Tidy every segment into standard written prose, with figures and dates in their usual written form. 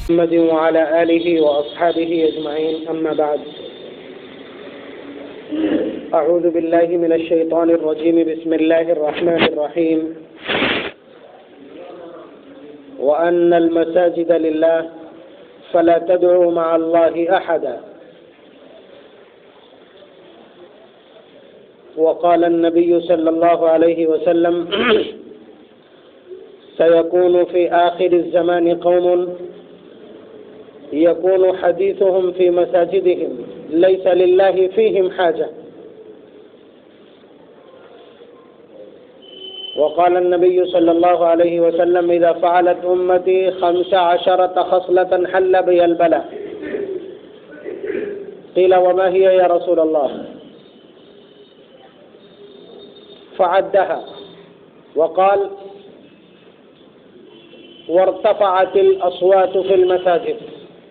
محمد وعلى آله وأصحابه أجمعين أما بعد أعوذ بالله من الشيطان الرجيم بسم الله الرحمن الرحيم وأن المساجد لله فلا تدعوا مع الله أحدا وقال النبي صلى الله عليه وسلم سيكون في آخر الزمان قوم يكون حديثهم في مساجدهم ليس لله فيهم حاجة وقال النبي صلى الله عليه وسلم إذا فعلت أمتي 15 خصلة حل بي البلاء قيل وما هي يا رسول الله فعدها وقال وارتفعت الأصوات في المساجد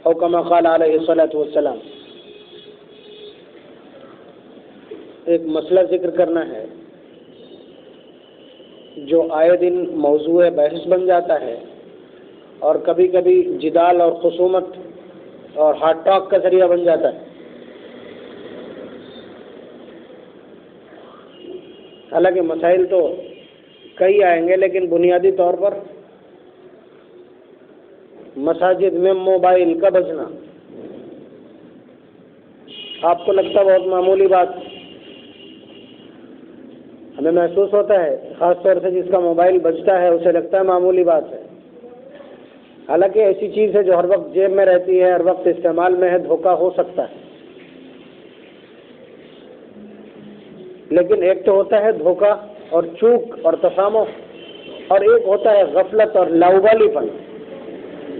او كما قال علیہ الصلوۃ والسلام۔ ایک مسئلہ ذکر کرنا ہے جو آئے دن موضوع بحث بن جاتا ہے اور کبھی کبھی جدال اور خصومت اور ہارٹ ٹاک کا ذریعہ بن جاتا ہے۔ حالانکہ مسائل تو کئی آئیں گے لیکن بنیادی طور پر مساجد میں موبائل کا بجنا آپ کو لگتا بہت معمولی بات، ہمیں محسوس ہوتا ہے خاص طور سے جس کا موبائل بجتا ہے اسے لگتا ہے معمولی بات ہے، حالانکہ ایسی چیز ہے جو ہر وقت جیب میں رہتی ہے، ہر وقت استعمال میں ہے، دھوکہ ہو سکتا ہے۔ لیکن ایک تو ہوتا ہے دھوکہ اور چوک اور تسامح، اور ایک ہوتا ہے غفلت اور لاؤبالی پن،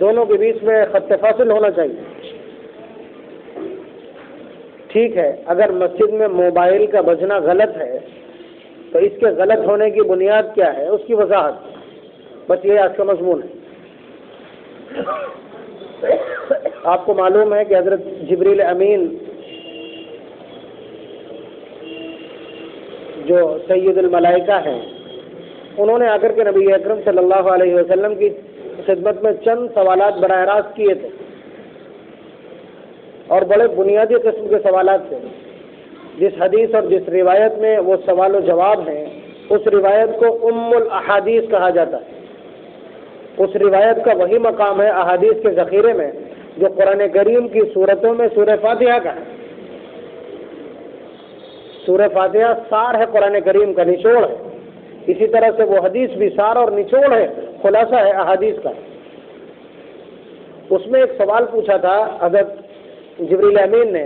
دونوں کے بیچ میں خط فاصل ہونا چاہیے۔ ٹھیک ہے، اگر مسجد میں موبائل کا بجنا غلط ہے تو اس کے غلط ہونے کی بنیاد کیا ہے، اس کی وضاحت، بس یہ آج کا مضمون ہے۔ آپ کو معلوم ہے کہ حضرت جبریل امین جو سید الملائکہ ہیں، انہوں نے آ کر کے نبی اکرم صلی اللہ علیہ وسلم کی خدمت میں چند سوالات براہ راست کیے تھے، اور بڑے بنیادی قسم کے سوالات تھے۔ جس حدیث اور جس روایت میں وہ سوال و جواب ہیں، اس روایت کو ام الاحادیث کہا جاتا ہے۔ اس روایت کا وہی مقام ہے احادیث کے ذخیرے میں جو قرآن کریم کی صورتوں میں سورہ فاتحہ کا ہے۔ سورہ فاتحہ سار ہے قرآن کریم کا، نچوڑ ہے، اسی طرح سے وہ حدیث بھی سار اور نچوڑ ہے، خلاصہ ہے احادیث کا۔ اس میں ایک سوال پوچھا تھا حضرت جبریل امین نے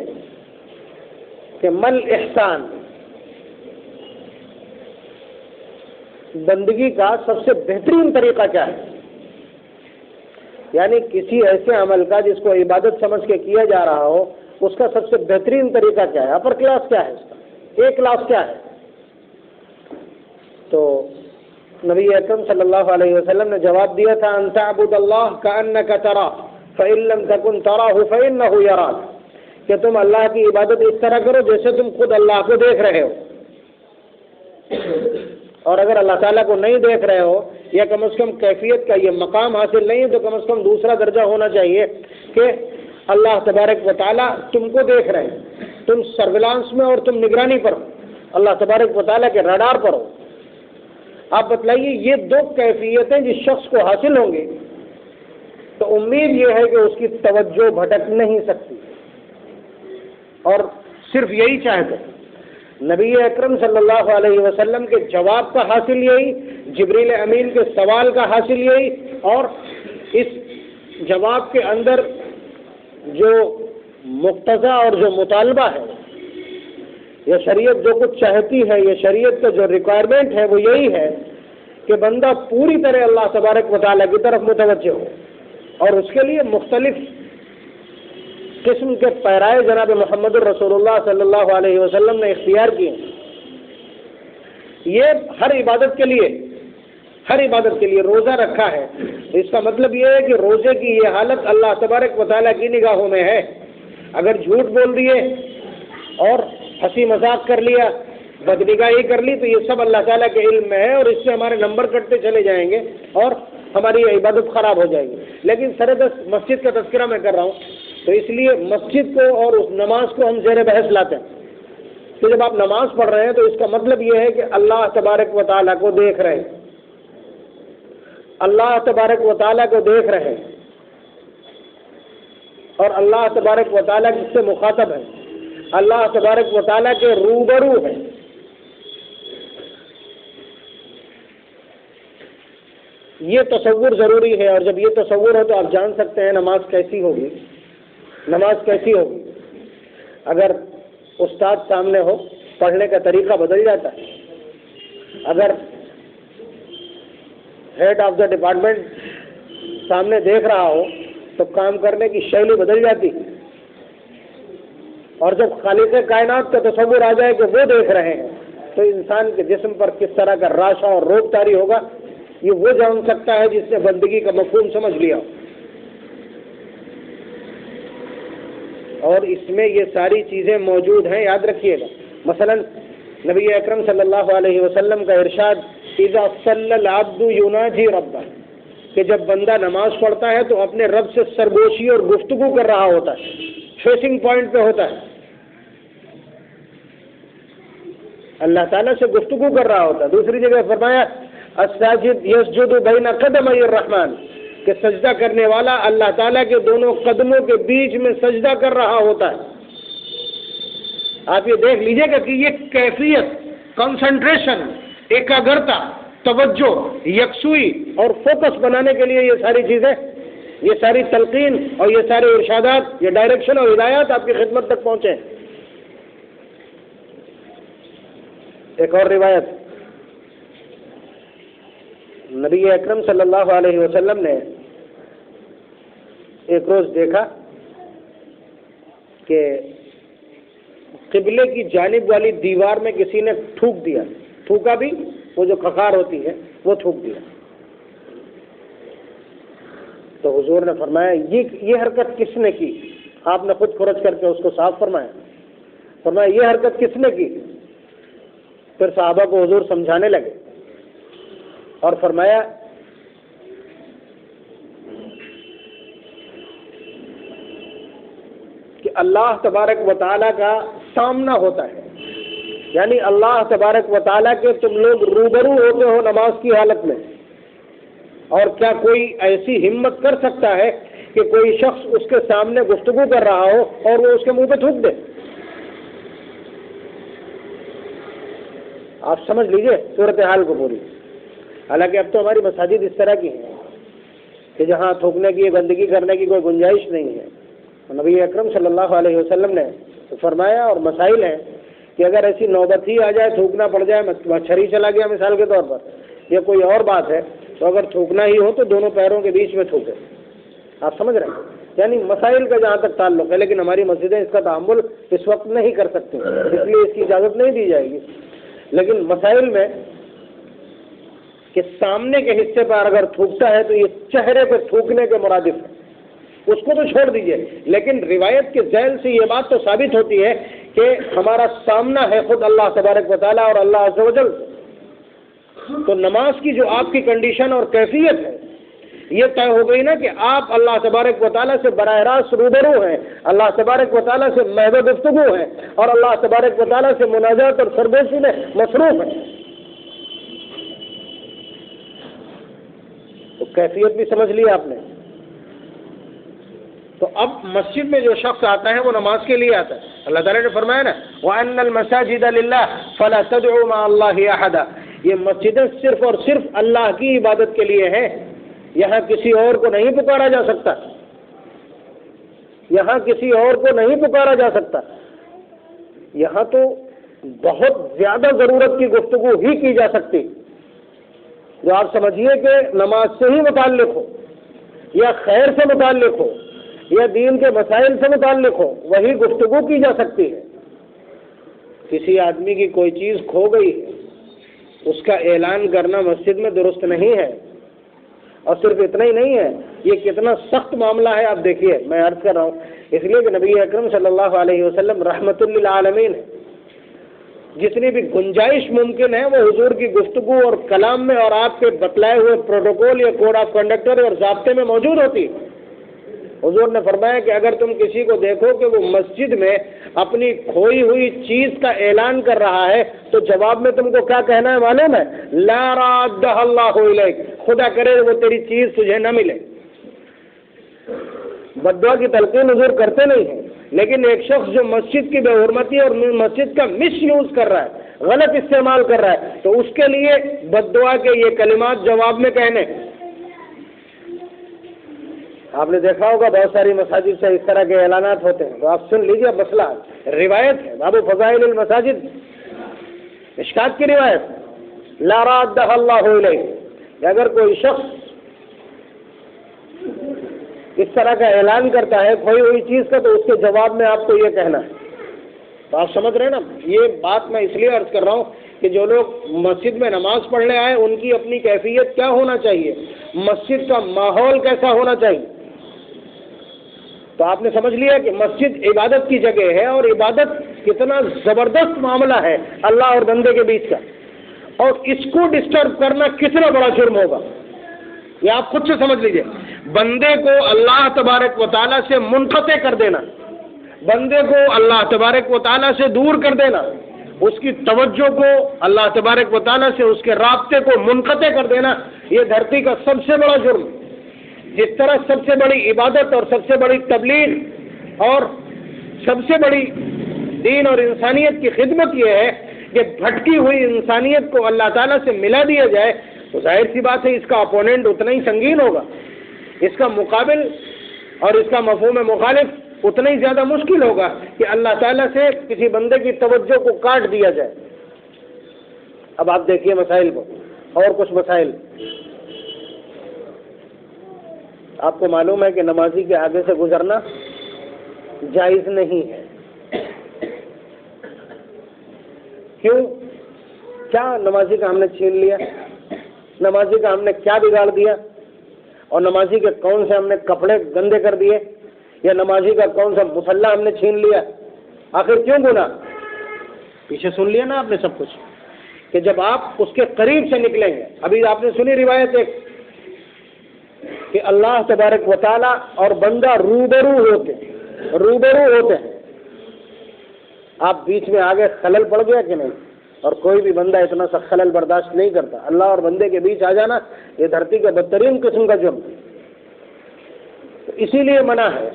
کہ مل احسان، بندگی کا سب سے بہترین طریقہ کیا ہے؟ یعنی کسی ایسے عمل کا جس کو عبادت سمجھ کے کیا جا رہا ہو، اس کا سب سے بہترین طریقہ کیا ہے، اپر کلاس کیا ہے، اس کا اے کلاس کیا ہے؟ تو نبی اکرم صلی اللہ علیہ وسلم نے جواب دیا تھا ان تعبد اللہ کأنک تراہ فإن لم تکن تراہ فإنہ یراک، کہ تم اللہ کی عبادت اس طرح کرو جیسے تم خود اللہ کو دیکھ رہے ہو، اور اگر اللہ تعالیٰ کو نہیں دیکھ رہے ہو یا کم از کم کیفیت کا یہ مقام حاصل نہیں ہے تو کم از کم دوسرا درجہ ہونا چاہیے کہ اللہ تبارک و تعالیٰ تم کو دیکھ رہے ہیں، تم سرویلانس میں اور تم نگرانی پر ہو، اللہ تبارک و تعالیٰ کے رڈار پر ہو۔ آپ بتلائیے یہ دو کیفیتیں جس شخص کو حاصل ہوں گی تو امید یہ ہے کہ اس کی توجہ بھٹک نہیں سکتی، اور صرف یہی چاہتے ہیں۔ نبی اکرم صلی اللہ علیہ وسلم کے جواب کا حاصل یہی، جبریل امین کے سوال کا حاصل یہی، اور اس جواب کے اندر جو مقتضا اور جو مطالبہ ہے، یہ شریعت جو کچھ چاہتی ہے، یہ شریعت کا جو ریکوائرمنٹ ہے وہ یہی ہے کہ بندہ پوری طرح اللہ تبارک و تعالیٰ کی طرف متوجہ ہو، اور اس کے لیے مختلف قسم کے پیرائے جناب محمد الرسول اللہ صلی اللہ علیہ وسلم نے اختیار کیے۔ یہ ہر عبادت کے لیے روزہ رکھا ہے، اس کا مطلب یہ ہے کہ روزے کی یہ حالت اللہ تبارک و تعالیٰ کی نگاہوں میں ہے۔ اگر جھوٹ بول دیے اور ہنسی مذاق کر لیا، بدنگاہی کر لی، تو یہ سب اللہ تعالیٰ کے علم میں ہے، اور اس سے ہمارے نمبر کٹتے چلے جائیں گے اور ہماری عبادت خراب ہو جائے گی۔ لیکن سرد مسجد کا تذکرہ میں کر رہا ہوں، تو اس لیے مسجد کو اور اس نماز کو ہم زیر بحث لاتے ہیں کہ جب آپ نماز پڑھ رہے ہیں تو اس کا مطلب یہ ہے کہ اللہ تبارک و تعالیٰ کو دیکھ رہے ہیں، اللہ تبارک و تعالیٰ کو دیکھ رہے ہیں، اور اللہ تبارک و تعالیٰ کس سے مخاطب ہے؟ اللہ تبارک و تعالیٰ کے روبرو ہے۔ یہ تصور ضروری ہے، اور جب یہ تصور ہو تو آپ جان سکتے ہیں نماز کیسی ہوگی۔ نماز کیسی ہوگی؟ اگر استاد سامنے ہو پڑھنے کا طریقہ بدل جاتا ہے، اگر ہیڈ آف دا ڈپارٹمنٹ سامنے دیکھ رہا ہو تو کام کرنے کی شیلی بدل جاتی، اور جب خالق کائنات کا تصور آ جائے کہ وہ دیکھ رہے ہیں تو انسان کے جسم پر کس طرح کا راشا اور روب طاری ہوگا، یہ وہ جان سکتا ہے جس نے بندگی کا مفہوم سمجھ لیا۔ اور اس میں یہ ساری چیزیں موجود ہیں، یاد رکھیے گا۔ مثلا نبی اکرم صلی اللہ علیہ وسلم کا ارشاد اذا صلی العبد یناجی ربہ، کہ جب بندہ نماز پڑھتا ہے تو اپنے رب سے سرگوشی اور گفتگو کر رہا ہوتا ہے، فیسنگ پوائنٹ پہ ہوتا ہے، اللہ تعالیٰ سے گفتگو کر رہا ہوتا ہے۔ دوسری جگہ فرمایا الساجد یسجد بین قدمی الرحمن، کہ سجدہ کرنے والا اللہ تعالیٰ کے دونوں قدموں کے بیچ میں سجدہ کر رہا ہوتا ہے۔ آپ یہ دیکھ لیجئے گا کہ یہ کیفیت، کنسنٹریشن، ایکاگرتا، توجہ، یکسوئی اور فوکس بنانے کے لیے یہ ساری چیزیں، یہ ساری تلقین اور یہ سارے ارشادات، یہ ڈائریکشن اور ہدایات آپ کی خدمت تک پہنچے۔ ایک اور روایت، نبی اکرم صلی اللہ علیہ وسلم نے ایک روز دیکھا کہ قبلے کی جانب والی دیوار میں کسی نے تھوک دیا، تھوکا بھی، وہ جو خخار ہوتی ہے وہ تھوک دیا۔ تو حضور نے فرمایا یہ حرکت کس نے کی؟ آپ نے خود خرچ کر کے اس کو صاف فرمایا یہ حرکت کس نے کی؟ پھر صحابہ کو حضور سمجھانے لگے اور فرمایا کہ اللہ تبارک و تعالیٰ کا سامنا ہوتا ہے، یعنی اللہ تبارک و تعالیٰ کے تم لوگ روبرو ہوتے ہو نماز کی حالت میں، اور کیا کوئی ایسی ہمت کر سکتا ہے کہ کوئی شخص اس کے سامنے گفتگو کر رہا ہو اور وہ اس کے منہ پہ تھوک دے؟ آپ سمجھ لیجئے صورتحال کو پوری۔ حالانکہ اب تو ہماری مساجد اس طرح کی ہیں کہ جہاں تھوکنے کی، گندگی کرنے کی کوئی گنجائش نہیں ہے۔ نبی اکرم صلی اللہ علیہ وسلم نے فرمایا، اور مسائل ہیں کہ اگر ایسی نوبت ہی آ جائے، تھوکنا پڑ جائے، مچھر ہی چلا گیا مثال کے طور پر، یا کوئی اور بات ہے، تو اگر تھوکنا ہی ہو تو دونوں پیروں کے بیچ میں تھوکے۔ آپ سمجھ رہے ہیں؟ یعنی مسائل کا جہاں تک تعلق ہے، لیکن ہماری مسجدیں اس کا تحمل اس وقت نہیں کر سکتی، اس لیے اس کی اجازت نہیں دی جائے گی۔ لیکن مسائل میں کہ سامنے کے حصے پر اگر تھوکتا ہے تو یہ چہرے پہ تھوکنے کے مرادف ہے، اس کو تو چھوڑ دیجئے، لیکن روایت کے ذیل سے یہ بات تو ثابت ہوتی ہے کہ ہمارا سامنا ہے خود اللہ تبارک و تعالیٰ اور اللہ عز و جل۔ تو نماز کی جو آپ کی کنڈیشن اور کیفیت ہے، یہ طے ہو گئی نا کہ آپ اللہ تبارک و تعالیٰ سے براہ راست روبرو ہیں، اللہ تبارک و تعالیٰ سے محض گفتگو ہیں، اور اللہ تبارک و تعالیٰ سے مناجات اور سرگوشی میں مصروف ہیں۔ تو کیفیت بھی سمجھ لی آپ نے۔ تو اب مسجد میں جو شخص آتا ہے وہ نماز کے لیے آتا ہے۔ اللہ تعالیٰ نے فرمایا نا وَأَنَّ الْمَسَاجِدَ لِلَّهِ فَلَا تَدْعُوا مَعَ اللَّهِ أَحَدًا، یہ مسجدیں صرف اور صرف اللہ کی عبادت کے لیے ہیں، یہاں کسی اور کو نہیں پکارا جا سکتا، یہاں کسی اور کو نہیں پکارا جا سکتا۔ یہاں تو بہت زیادہ ضرورت کی گفتگو ہی کی جا سکتی، جو آپ سمجھیے کہ نماز سے ہی متعلق ہو، یا خیر سے متعلق ہو، یا دین کے مسائل سے متعلق ہو، وہی گفتگو کی جا سکتی ہے۔ کسی آدمی کی کوئی چیز کھو گئی ہے، اس کا اعلان کرنا مسجد میں درست نہیں ہے۔ اور صرف اتنا ہی نہیں ہے، یہ کتنا سخت معاملہ ہے آپ دیکھیے، میں عرض کر رہا ہوں اس لیے کہ نبی اکرم صلی اللہ علیہ وسلم رحمت للعالمین ہے، جتنی بھی گنجائش ممکن ہے وہ حضور کی گفتگو اور کلام میں اور آپ کے بتلائے ہوئے پروٹوکول یا کوڈ آف کنڈکٹر اور ضابطے میں موجود ہوتی ہے۔ حضور نے فرمایا کہ اگر تم کسی کو دیکھو کہ وہ مسجد میں اپنی کھوئی ہوئی چیز کا اعلان کر رہا ہے تو جواب میں تم کو کیا کہنا ہے معلوم ہے؟ لا رادہ اللہ الیک، خدا کرے وہ تیری چیز تجھے نہ ملے۔ بد دعا کی تلقین حضور کرتے نہیں ہیں، لیکن ایک شخص جو مسجد کی بے حرمتی اور مسجد کا مس یوز کر رہا ہے، غلط استعمال کر رہا ہے، تو اس کے لیے بد دعا کے یہ کلمات جواب میں کہنے۔ آپ نے دیکھا ہوگا بہت ساری مساجد سے اس طرح کے اعلانات ہوتے ہیں، تو آپ سن لیجیے، مسئلہ روایت ہے، باب فضائل المساجد مشکات کی روایت، لا رادہ اللہ الیک، اگر کوئی شخص اس طرح کا اعلان کرتا ہے کھوئی ہوئی چیز کا تو اس کے جواب میں آپ کو یہ کہنا ہے۔ تو آپ سمجھ رہے ہیں نا، یہ بات میں اس لیے عرض کر رہا ہوں کہ جو لوگ مسجد میں نماز پڑھنے آئے ان کی اپنی کیفیت کیا ہونا چاہیے، مسجد کا ماحول کیسا ہونا چاہیے۔ تو آپ نے سمجھ لیا کہ مسجد عبادت کی جگہ ہے، اور عبادت کتنا زبردست معاملہ ہے اللہ اور بندے کے بیچ کا، اور اس کو ڈسٹرب کرنا کتنا بڑا جرم ہوگا، یہ آپ خود سے سمجھ لیجئے۔ بندے کو اللہ تبارک و تعالیٰ سے منقطع کر دینا، بندے کو اللہ تبارک و تعالیٰ سے دور کر دینا، اس کی توجہ کو اللہ تبارک و تعالیٰ سے اس کے رابطے کو منقطع کر دینا، یہ دھرتی کا سب سے بڑا جرم۔ جس طرح سب سے بڑی عبادت اور سب سے بڑی تبلیغ اور سب سے بڑی دین اور انسانیت کی خدمت یہ ہے کہ بھٹکی ہوئی انسانیت کو اللہ تعالیٰ سے ملا دیا جائے، تو ظاہر سی بات ہے اس کا اپوننٹ اتنا ہی سنگین ہوگا، اس کا مقابل اور اس کا مفہوم مخالف اتنا ہی زیادہ مشکل ہوگا کہ اللہ تعالیٰ سے کسی بندے کی توجہ کو کاٹ دیا جائے۔ اب آپ دیکھیے مسائل کو، اور کچھ مسائل آپ کو معلوم ہے کہ نمازی کے آگے سے گزرنا جائز نہیں ہے۔ کیوں؟ کیا نمازی کا ہم نے چھین لیا؟ نمازی کا ہم نے کیا بگاڑ دیا؟ اور نمازی کے کون سے ہم نے کپڑے گندے کر دیے؟ یا نمازی کا کون سا مصلی ہم نے چھین لیا؟ آخر کیوں گناہ؟ پیچھے سن لیا نا آپ نے سب کچھ، کہ جب آپ اس کے قریب سے نکلیں گے، ابھی آپ نے سنی روایت ایک کہ اللہ تبارک و تعالیٰ اور بندہ روبرو ہوتے ہیں، آپ بیچ میں آگے خلل پڑ گیا کہ نہیں؟ اور کوئی بھی بندہ اتنا سا خلل برداشت نہیں کرتا، اللہ اور بندے کے بیچ آ جانا یہ دھرتی کا بدترین قسم کا جرم، تو اسی لیے منع ہے۔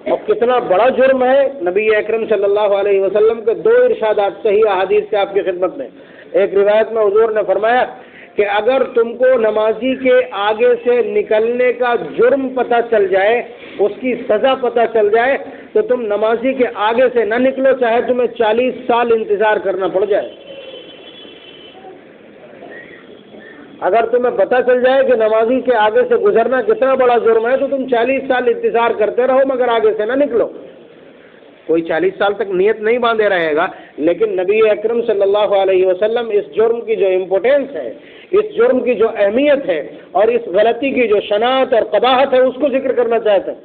اور کتنا بڑا جرم ہے، نبی اکرم صلی اللہ علیہ وسلم کے دو ارشادات صحیح احادیث سے آپ کی خدمت میں۔ ایک روایت میں حضور نے فرمایا کہ اگر تم کو نمازی کے آگے سے نکلنے کا جرم پتہ چل جائے، اس کی سزا پتہ چل جائے، تو تم نمازی کے آگے سے نہ نکلو، چاہے تمہیں 40 سال انتظار کرنا پڑ جائے۔ اگر تمہیں پتہ چل جائے کہ نمازی کے آگے سے گزرنا کتنا بڑا جرم ہے تو تم 40 سال انتظار کرتے رہو مگر آگے سے نہ نکلو۔ کوئی 40 سال تک نیت نہیں باندھے رہے گا، لیکن نبی اکرم صلی اللہ علیہ وسلم اس جرم کی جو امپورٹینس ہے، اس جرم کی جو اہمیت ہے اور اس غلطی کی جو شناعت اور قباحت ہے اس کو ذکر کرنا چاہتے ہیں۔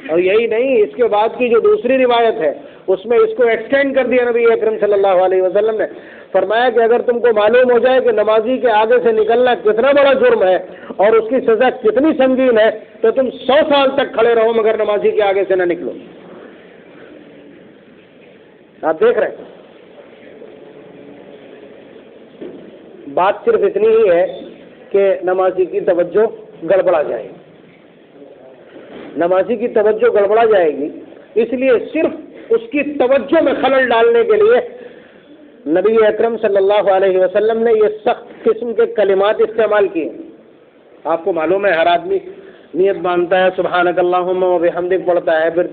اور یہی نہیں، اس کے بعد کی جو دوسری روایت ہے اس میں اس کو ایکسٹینڈ کر دیا نبی اکرم صلی اللہ علیہ وسلم نے، فرمایا کہ اگر تم کو معلوم ہو جائے کہ نمازی کے آگے سے نکلنا کتنا بڑا جرم ہے اور اس کی سزا کتنی سنگین ہے تو تم 100 سال تک کھڑے رہو مگر نمازی کے آگے سے نہ نکلو۔ آپ دیکھ رہے ہیں، بات صرف اتنی ہی ہے کہ نمازی کی توجہ گڑبڑا جائے گی، نمازی کی توجہ گڑبڑا جائے گی، اس لیے صرف اس کی توجہ میں خلل ڈالنے کے لیے نبی اکرم صلی اللہ علیہ وسلم نے یہ سخت قسم کے کلمات استعمال کیے۔ آپ کو معلوم ہے ہر آدمی نیت باندھتا ہے، سبحانک اللہم و بحمدک پڑھتا ہے، پھر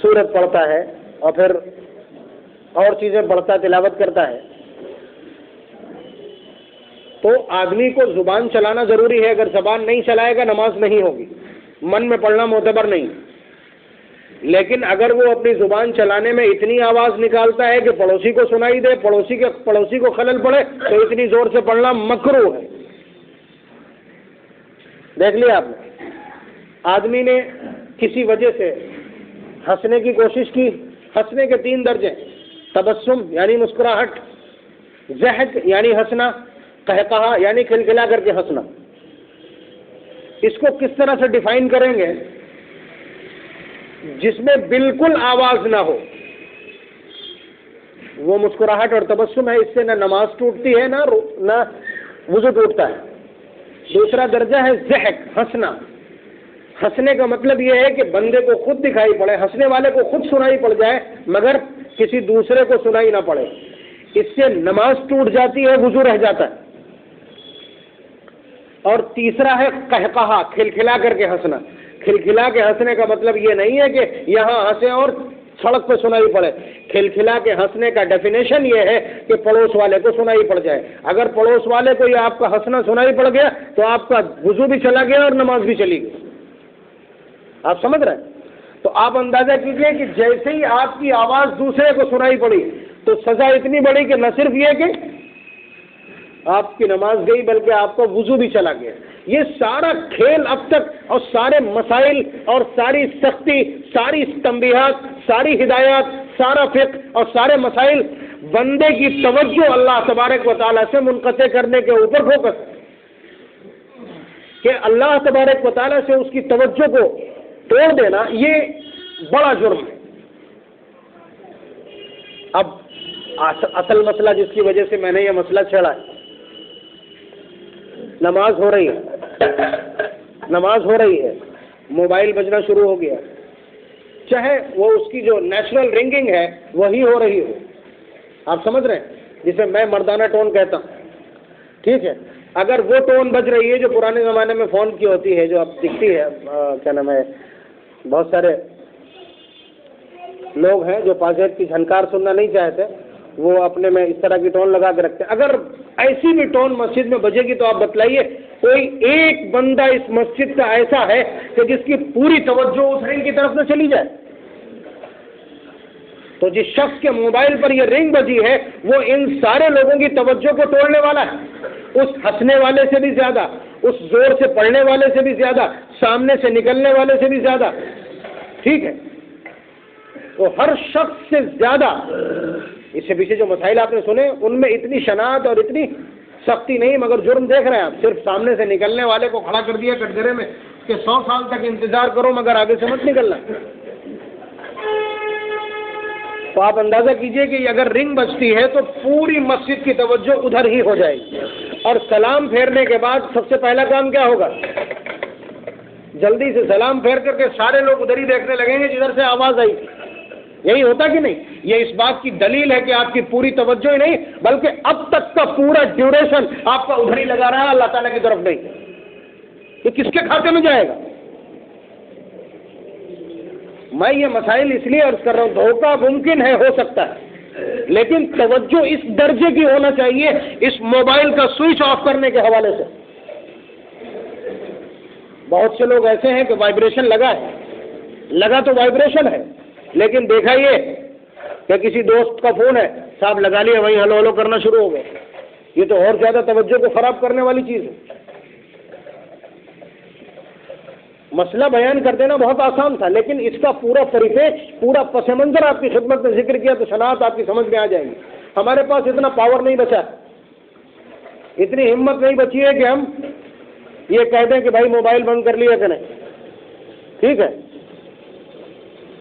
سورت پڑھتا ہے اور پھر اور چیزیں پڑھتا، تلاوت کرتا ہے۔ تو آدمی کو زبان چلانا ضروری ہے، اگر زبان نہیں چلائے گا نماز نہیں ہوگی، من میں پڑھنا معتبر نہیں۔ لیکن اگر وہ اپنی زبان چلانے میں اتنی آواز نکالتا ہے کہ پڑوسی کو سنائی دے، پڑوسی کو خلل پڑے، تو اتنی زور سے پڑھنا مکروہ ہے۔ دیکھ لیا آپ نے، آدمی نے کسی وجہ سے ہنسنے کی کوشش کی، ہنسنے کے 3 درجے، تبسم یعنی مسکراہٹ، ضحک یعنی ہنسنا، قہقہا یعنی کھلکھلا کر کے ہنسنا. اس کو کس طرح سے ڈیفائن کریں گے؟ جس میں بالکل آواز نہ ہو وہ مسکراہٹ اور تبسم ہے. اس سے نہ نماز ٹوٹتی ہے نہ وضو ٹوٹتا ہے. دوسرا درجہ ہے ضحک، ہنسنا. ہنسنے کا مطلب یہ ہے کہ بندے کو خود دکھائی پڑے، ہنسنے والے کو خود سنائی پڑ جائے مگر کسی دوسرے کو سنائی نہ پڑے. اس سے نماز ٹوٹ جاتی ہے، وضو رہ جاتا ہے. اور تیسرا ہے قہقہا، کھلکھلا کر کے ہنسنا. کھلکھلا کے ہنسنے کا مطلب یہ نہیں ہے کہ یہاں ہنسیں اور سڑک پہ سنائی پڑے. کھلکھلا کے ہنسنے کا ڈیفینیشن یہ ہے کہ پڑوس والے کو سنائی پڑ جائے. اگر پڑوس والے کو یہ آپ کا ہنسنا سنائی پڑ گیا تو آپ کا وضو بھی چلا گیا اور نماز بھی چلی گئی. آپ سمجھ رہے ہیں؟ تو آپ اندازہ کیجئے کہ جیسے ہی آپ کی آواز دوسرے کو سنائی پڑی تو سزا اتنی بڑی کہ نہ صرف یہ کہ آپ کی نماز گئی بلکہ آپ کا وضو بھی چلا گیا. یہ سارا کھیل اب تک اور سارے مسائل اور ساری سختی، ساری تنبیہات، ساری ہدایات، سارا فقہ اور سارے مسائل بندے کی توجہ اللہ تبارک و تعالیٰ سے منقطع کرنے کے اوپر فوکس، کہ اللہ تبارک و تعالیٰ سے اس کی توجہ کو توڑ دینا یہ بڑا جرم ہے. اب اصل مسئلہ جس کی وجہ سے میں نے یہ مسئلہ چھیڑا ہے، نماز ہو رہی ہے، موبائل بجنا شروع ہو گیا، چاہے وہ اس کی جو نیچرل رنگنگ ہے وہی ہو رہی ہو. آپ سمجھ رہے ہیں؟ جسے میں مردانہ ٹون کہتا ہوں، ٹھیک ہے. اگر وہ ٹون بج رہی ہے جو پرانے زمانے میں فون کی ہوتی ہے، جو اب دکھتی ہے، کیا نام ہے، بہت سارے لوگ ہیں جو پاجیب کی جھنکار سننا نہیں چاہتے، وہ اپنے میں اس طرح کی ٹون لگا کے رکھتے ہیں. اگر ایسی بھی ٹون مسجد میں بجے گی تو آپ بتلائیے کوئی ایک بندہ اس مسجد کا ایسا ہے کہ جس کی پوری توجہ اس رنگ کی طرف نہ چلی جائے. تو جس شخص کے موبائل پر یہ رنگ بجی ہے وہ ان سارے لوگوں کی توجہ کو توڑنے والا ہے، اس ہنسنے والے سے بھی زیادہ، اس زور سے پڑھنے والے سے بھی زیادہ، سامنے سے نکلنے والے سے بھی زیادہ. ٹھیک ہے؟ تو ہر شخص سے زیادہ اس سے پیچھے جو مسائل آپ نے سنے ان میں اتنی شناعت اور اتنی سختی نہیں، مگر جرم دیکھ رہے ہیں آپ. صرف سامنے سے نکلنے والے کو کھڑا کر دیا کٹگرے میں کہ 100 سال تک انتظار کرو مگر آگے سے مت نکلنا. تو آپ اندازہ کیجئے کہ اگر رنگ بجتی ہے تو پوری مسجد کی توجہ ادھر ہی ہو جائے گی. اور سلام پھیرنے کے بعد سب سے پہلا کام کیا ہوگا؟ جلدی سے سلام پھیر کر کے سارے لوگ ادھر ہی دیکھنے لگیں گے جدھر سے آواز آئی. یہی ہوتا کہ نہیں؟ یہ اس بات کی دلیل ہے کہ آپ کی پوری توجہ ہی نہیں بلکہ اب تک کا پورا ڈیوریشن آپ کا ادھر ہی لگا رہا ہے، اللہ تعالیٰ کی طرف نہیں. یہ کس کے کھاتے میں جائے گا؟ میں یہ مسائل اس لیے عرض کر رہا ہوں، دھوکہ ممکن ہے، ہو سکتا ہے، لیکن توجہ اس درجے کی ہونا چاہیے اس موبائل کا سوئچ آف کرنے کے حوالے سے. بہت سے لوگ ایسے ہیں کہ وائبریشن لگا تو وائبریشن ہے، لیکن دیکھا یہ کہ کسی دوست کا فون ہے، صاحب لگا لیا، وہیں ہلو ہلو کرنا شروع ہو گئے. یہ تو اور زیادہ توجہ کو خراب کرنے والی چیز ہے. مسئلہ بیان کر دینا بہت آسان تھا، لیکن اس کا پورا پریپیش، پورا پس منظر آپ کی خدمت میں ذکر کیا تو شناعت آپ کی سمجھ میں آ جائے گی. ہمارے پاس اتنا پاور نہیں بچا، اتنی ہمت نہیں بچی ہے کہ ہم یہ کہہ دیں کہ بھائی موبائل بند کر لیا کریں. ٹھیک ہے؟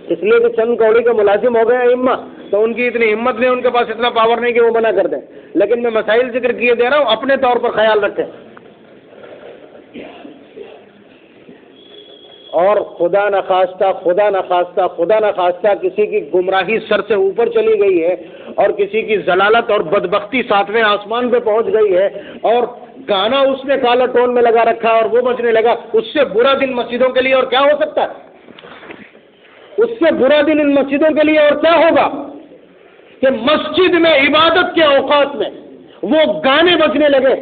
اس لیے کہ چند کوڑی کا ملازم ہو گئے ائمہ، تو ان کی اتنی ہمت نہیں، ان کے پاس اتنا پاور نہیں کہ وہ منع کر دیں. لیکن میں مسائل ذکر کیے دے رہا ہوں، اپنے طور پر خیال رکھیں. اور خدا نخواستہ کسی کی گمراہی سر سے اوپر چلی گئی ہے اور کسی کی ضلالت اور بدبختی 7ویں آسمان پہ پہنچ گئی ہے اور گانا اس نے کالا ٹون میں لگا رکھا اور وہ بجنے لگا، اس سے برا دن مسجدوں کے لیے اور کیا ہو سکتا ہے؟ اس سے برا دن ان مسجدوں کے لیے اور کیا ہوگا کہ مسجد میں عبادت کے اوقات میں وہ گانے بجنے لگے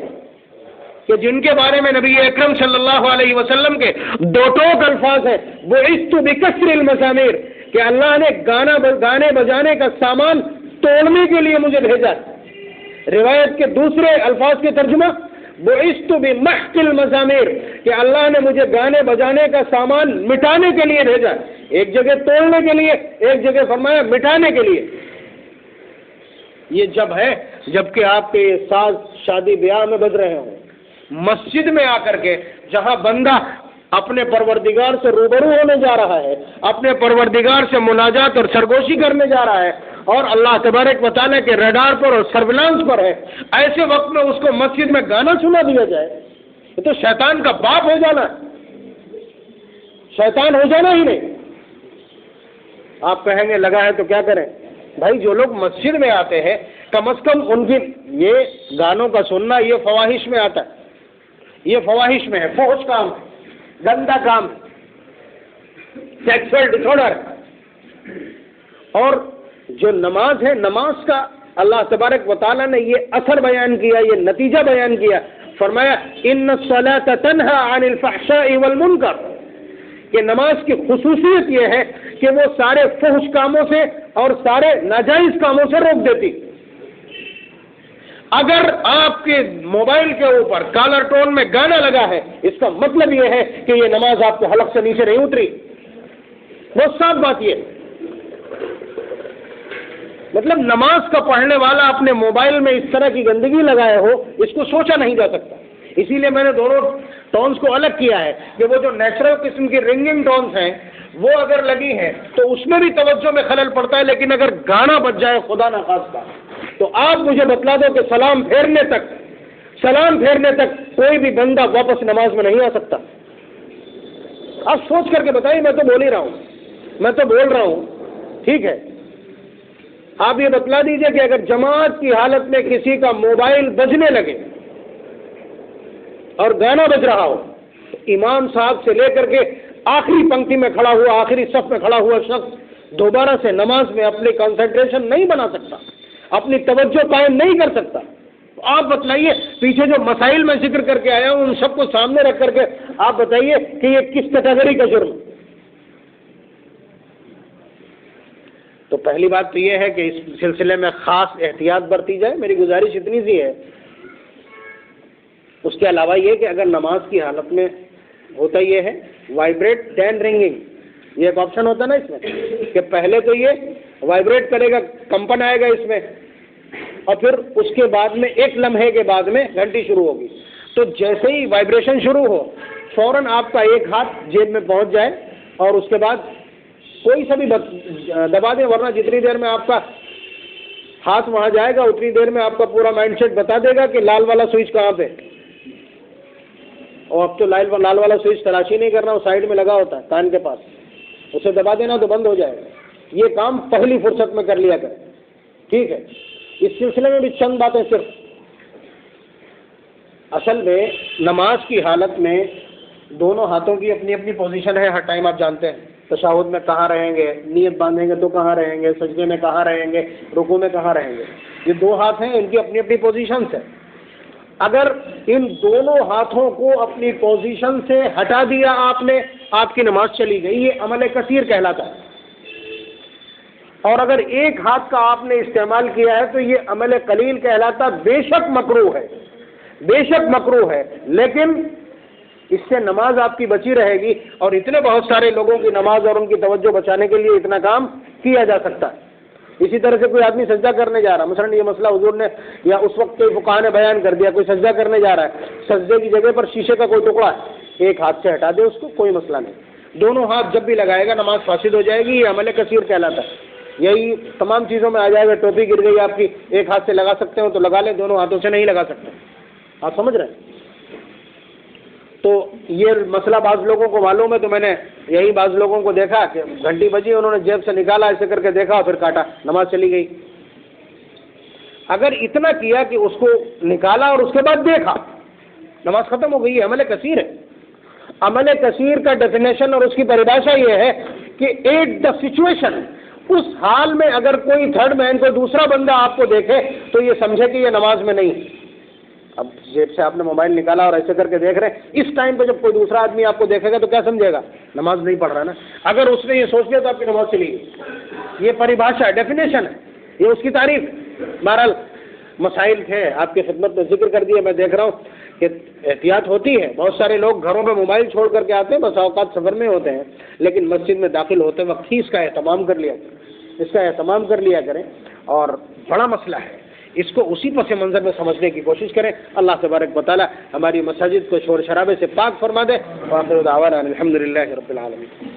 کہ جن کے بارے میں نبی اکرم صلی اللہ علیہ وسلم کے دو ٹوک الفاظ ہیں، بعثت بکسر المزامیر، کہ اللہ نے گانے بجانے کا سامان توڑنے کے لیے مجھے بھیجا. روایت کے دوسرے الفاظ کے ترجمہ بعثت بمحق المزامیر، کہ اللہ نے مجھے گانے بجانے کا سامان مٹانے کے لیے بھیجا. ایک جگہ توڑنے کے لیے، ایک جگہ فرمایا مٹانے کے لیے. یہ جب ہے جب کہ آپ کے یہ ساز شادی بیاہ میں بج رہے ہوں، مسجد میں آ کر کے جہاں بندہ اپنے پروردگار سے روبرو ہونے جا رہا ہے، اپنے پروردگار سے مناجات اور سرگوشی کرنے جا رہا ہے، اور اللہ تبارک و تعالیٰ کے ریڈار پر اور سرویلانس پر ہے، ایسے وقت میں اس کو مسجد میں گانا سنا دیا جائے، یہ تو شیطان کا باپ ہو جانا، شیطان ہو جانا ہی نہیں۔ آپ کہیں گے لگا ہے تو کیا کریں؟ بھائی جو لوگ مسجد میں آتے ہیں کم از کم ان کی یہ گانوں کا سننا یہ فواہش میں آتا ہے، یہ فواہش میں ہے، فحش کام ہے، گندا کام، سیکسول ڈس آرڈر۔ اور جو نماز ہے، نماز کا اللہ تبارک و تعالیٰ نے یہ اثر بیان کیا، یہ نتیجہ بیان کیا، فرمایا ان الصلاۃ تنہی عن الفحشاء والمنکر، کہ نماز کی خصوصیت یہ ہے کہ وہ سارے فحش کاموں سے اور سارے ناجائز کاموں سے روک دیتی۔ اگر آپ کے موبائل کے اوپر کالر ٹون میں گانا لگا ہے، اس کا مطلب یہ ہے کہ یہ نماز آپ کے حلق سے نیچے نہیں اتری۔ بہت صاف بات یہ، مطلب نماز کا پڑھنے والا اپنے موبائل میں اس طرح کی گندگی لگائے ہو، اس کو سوچا نہیں جا سکتا۔ اسی لیے میں نے دونوں ٹونز کو الگ کیا ہے کہ وہ جو نیچرل قسم کی رنگنگ ٹونز ہیں وہ اگر لگی ہیں تو اس میں بھی توجہ میں خلل پڑتا ہے، لیکن اگر گانا بج جائے خدا نخواستہ تو آپ مجھے بتلا دو کہ سلام پھیرنے تک کوئی بھی بندہ واپس نماز میں نہیں آ سکتا۔ آپ سوچ کر کے بتائیے، میں تو بول رہا ہوں، ٹھیک ہے؟ آپ یہ بتلا دیجئے کہ اگر جماعت کی حالت میں کسی کا موبائل بجنے لگے اور گانا بج رہا ہو تو امام صاحب سے لے کر کے آخری پنکتی میں کھڑا ہوا، آخری صف میں کھڑا ہوا شخص دوبارہ سے نماز میں اپنی کنسنٹریشن نہیں بنا سکتا، اپنی توجہ قائم نہیں کر سکتا۔ آپ بتلائیے، پیچھے جو مسائل میں ذکر کر کے آیا ہوں ان سب کو سامنے رکھ کر کے آپ بتائیے کہ یہ کس کیٹیگری کا جرم؟ تو پہلی بات تو یہ ہے کہ اس سلسلے میں خاص احتیاط برتی جائے۔ میری گزارش اتنی سی ہے۔ اس کے علاوہ یہ کہ اگر نماز کی حالت میں ہوتا یہ ہے وائبریٹ دین رنگنگ، یہ ایک آپشن ہوتا ہے نا اس میں کہ پہلے تو یہ وائبریٹ کرے گا، کمپن آئے گا اس میں، اور پھر اس کے بعد میں ایک لمحے کے بعد میں گھنٹی شروع ہوگی۔ تو جیسے ہی وائبریشن شروع ہو فوراً آپ کا ایک ہاتھ جیب میں پہنچ جائے اور اس کے بعد کوئی سا بھی دبا دیں، ورنہ جتنی دیر میں آپ کا ہاتھ وہاں جائے گا اتنی دیر میں آپ کا پورا مائنڈ سیٹ بتا دے گا کہ لال والا سوئچ کہاں پہ۔ اور اب تو لال والا سوئچ تلاشی نہیں کرنا، وہ سائڈ میں لگا ہوتا ہے کان کے پاس، اسے دبا دینا تو بند ہو جائے گا۔ یہ کام پہلی فرصت میں کر لیا کریں، ٹھیک ہے؟ اس سلسلے میں بھی چند باتیں صرف۔ اصل میں نماز کی حالت میں دونوں ہاتھوں کی اپنی اپنی پوزیشن ہے، ہر ٹائم آپ جانتے ہیں۔ تشہد میں کہاں رہیں گے، نیت باندھیں گے تو کہاں رہیں گے، سجدے میں کہاں رہیں گے، رکوع میں کہاں رہیں گے، یہ دو ہاتھ ہیں، ان کی اپنی اپنی پوزیشنس ہیں۔ اگر ان دونوں ہاتھوں کو اپنی پوزیشن سے ہٹا دیا آپ نے، آپ کی نماز چلی گئی، یہ عمل کثیر کہلاتا ہے۔ اور اگر ایک ہاتھ کا آپ نے استعمال کیا ہے تو یہ عمل قلیل کہلاتا، بے شک مکروہ ہے، لیکن اس سے نماز آپ کی بچی رہے گی، اور اتنے بہت سارے لوگوں کی نماز اور ان کی توجہ بچانے کے لیے اتنا کام کیا جا سکتا ہے۔ اسی طرح سے کوئی آدمی سجدہ کرنے جا رہا، مثلا یہ مسئلہ حضور نے یا اس وقت کوئی فقہاء نے بیان کر دیا، کوئی سجدہ کرنے جا رہا ہے، سجدے کی جگہ پر شیشے کا کوئی ٹکڑا ہے، ایک ہاتھ سے ہٹا دے اس کو، کوئی مسئلہ نہیں۔ دونوں ہاتھ جب بھی لگائے گا نماز فاسد ہو جائے گی، یہ عمل کثیر کہلاتا ہے۔ یہی تمام چیزوں میں آ جائے گا۔ ٹوپی گر گئی آپ کی، ایک ہاتھ سے لگا سکتے ہو تو لگا لیں، دونوں ہاتھوں سے نہیں لگا سکتے، آپ سمجھ رہے ہیں؟ تو یہ مسئلہ بعض لوگوں کو معلوم ہے، تو میں نے یہی بعض لوگوں کو دیکھا کہ گھنٹی بجی، انہوں نے جیب سے نکالا، ایسے کر کے دیکھا اور پھر کاٹا، نماز چلی گئی۔ اگر اتنا کیا کہ اس کو نکالا اور اس کے بعد دیکھا، نماز ختم ہو گئی، عمل کثیر ہے۔ عمل کثیر کا ڈیفینیشن اور اس کی پریبھاشا یہ ہے کہ ایٹ دا سچویشن، اس حال میں اگر کوئی تھرڈ مین، کوئی دوسرا بندہ آپ کو دیکھے تو یہ سمجھے کہ یہ نماز میں نہیں۔ اب جیب سے آپ نے موبائل نکالا اور ایسے کر کے دیکھ رہے ہیں، اس ٹائم پہ جب کوئی دوسرا آدمی آپ کو دیکھے گا تو کیا سمجھے گا؟ نماز نہیں پڑھ رہا نا۔ اگر اس نے یہ سوچ لیا تو آپ کی نماز چلی گئی۔ یہ پریبھاشا ہے، ڈیفینیشن ہے، یہ اس کی تعریف۔ بہرحال مسائل تھے آپ کی خدمت میں ذکر کر دیا۔ میں دیکھ رہا ہوں کہ احتیاط ہوتی ہے، بہت سارے لوگ گھروں میں موبائل چھوڑ کر کے آتے ہیں، بس اوقات سفر میں ہوتے ہیں، لیکن مسجد میں داخل ہوتے وقت ہی اس کا اہتمام کر لیا کریں۔ اور بڑا مسئلہ ہے، اس کو اسی پس منظر میں سمجھنے کی کوشش کریں۔ اللہ تبارک و تعالی ہماری مساجد کو شور شرابے سے پاک فرما دے۔ وآخر دعوانا الحمدللہ رب العالمین۔